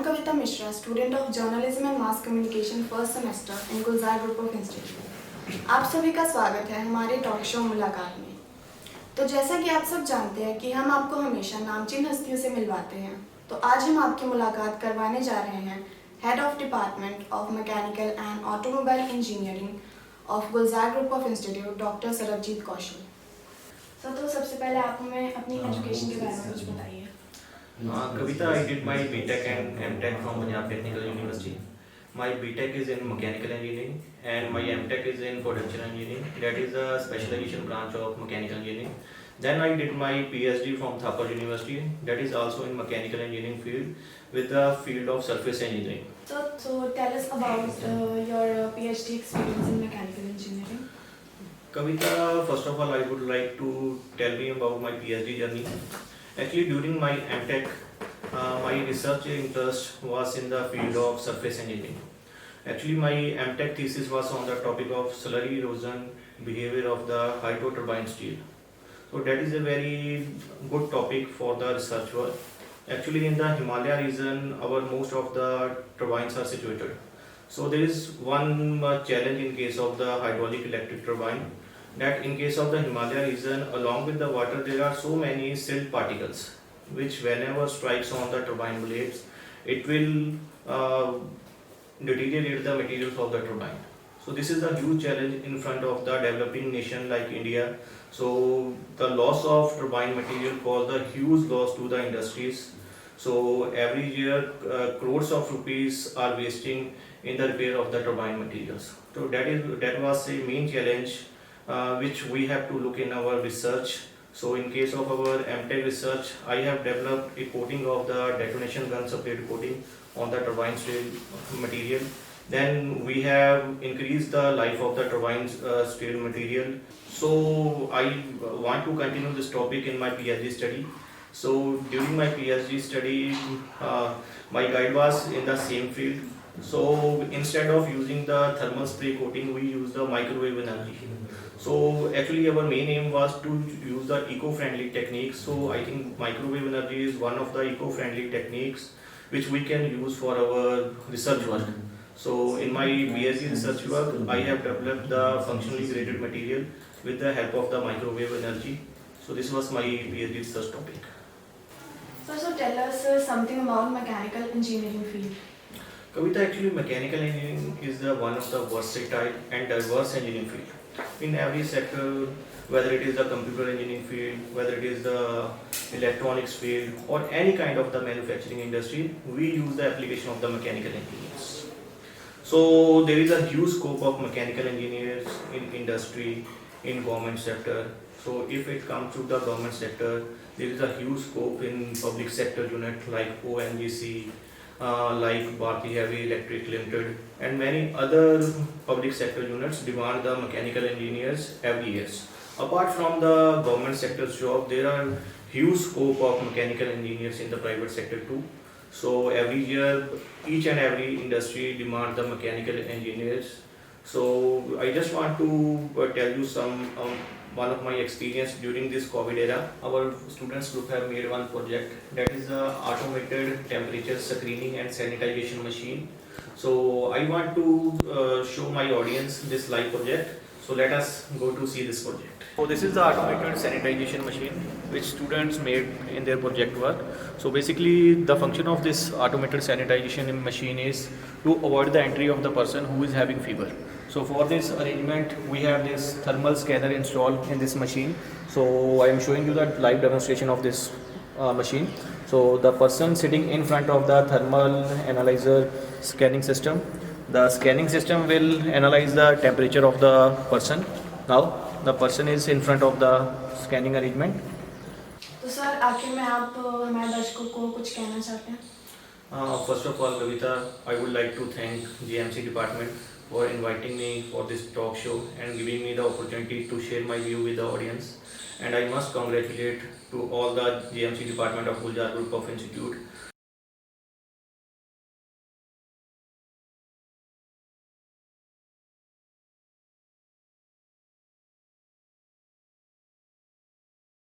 Kavita Mishra, student of Journalism and Mass Communication first semester in Gulzar Group of Institute। आप सभी का स्वागत है हमारे टॉक शो मुलाकात में। तो जैसा कि आप सब जानते हैं कि हम आपको हमेशा नामचीन हस्तियों से मिलवाते हैं, तो आज हम आपकी मुलाकात करवाने जा रहे हैं head of department of mechanical and automobile engineering of Gulzar group of institute doctor Sarabjit Kaushal. Sir, तो सबसे पहले आप हमें अपनी एजुकेशन के बारे में कुछ बताइए। Kavita, I did my BTech and MTech from Punjab Technical University. My BTech is in Mechanical Engineering and my MTech is in Production Engineering. That is a specialization branch of Mechanical Engineering. Then I did my PhD from Thapar University. That is also in Mechanical Engineering field with the field of Surface Engineering. So tell us about your PhD experience in mechanical engineering. Kavita, first of all, I would like to tell you about my PhD journey. Actually, during my MTech, my research interest was in the field of surface engineering. Actually, my MTech thesis was on the topic of slurry erosion behavior of the hydro turbine steel. So that is a very good topic for the research work. Actually, in the Himalaya region, our most of the turbines are situated. So there is one challenge in case of the hydraulic electric turbine, that in case of the Himalaya region, along with the water, there are so many silt particles which whenever strikes on the turbine blades, it will deteriorate the materials of the turbine. So this is a huge challenge in front of the developing nation like India. So the loss of turbine material causes a huge loss to the industries. So every year crores of rupees are wasting in the repair of the turbine materials. So that was a main challenge which we have to look in our research. So in case of our MTech research, I have developed a coating of the detonation gun separate coating on the turbine steel material. Then we have increased the life of the turbine steel material. So I want to continue this topic in my PhD study. So during my PhD study, my guide was in the same field. So instead of using the thermal spray coating, we use the microwave energy. So actually our main aim was to use the eco-friendly techniques. So I think microwave energy is one of the eco-friendly techniques which we can use for our research work. So in my PhD research work, I have developed the functionally graded material with the help of the microwave energy. So this was my PhD research topic. So tell us something about mechanical engineering field. Kavita, actually mechanical engineering is one of the versatile and diverse engineering field. In every sector, whether it is the computer engineering field, whether it is the electronics field or any kind of the manufacturing industry, we use the application of the mechanical engineers. So there is a huge scope of mechanical engineers in industry, in government sector. So if it comes to the government sector, there is a huge scope in public sector unit like ONGC, like Bharti Heavy Electric Limited and many other public sector units demand the mechanical engineers every year. Apart from the government sector's job, there are huge scope of mechanical engineers in the private sector too. So every year, each and every industry demand the mechanical engineers. So I just want to tell you some one of my experience during this COVID era. Our students group have made one project that is a automated temperature screening and sanitization machine. So I want to show my audience this live project. So let us go to see this project. So this is the automated sanitization machine which students made in their project work. So basically the function of this automated sanitization machine is to avoid the entry of the person who is having fever. So for this arrangement we have this thermal scanner installed in this machine. So I am showing you the live demonstration of this machine. So the person sitting in front of the thermal analyzer scanning system. The scanning system will analyze the temperature of the person. Now the person is in front of the scanning arrangement. तो sir आखिर में आप हमारे दर्शकों को कुछ कहना चाहते हैं? First of all, Kavita, I would like to thank GMC department for inviting me for this talk show and giving me the opportunity to share my view with the audience. And I must congratulate to all the GMC department of Gulzar Group of Institute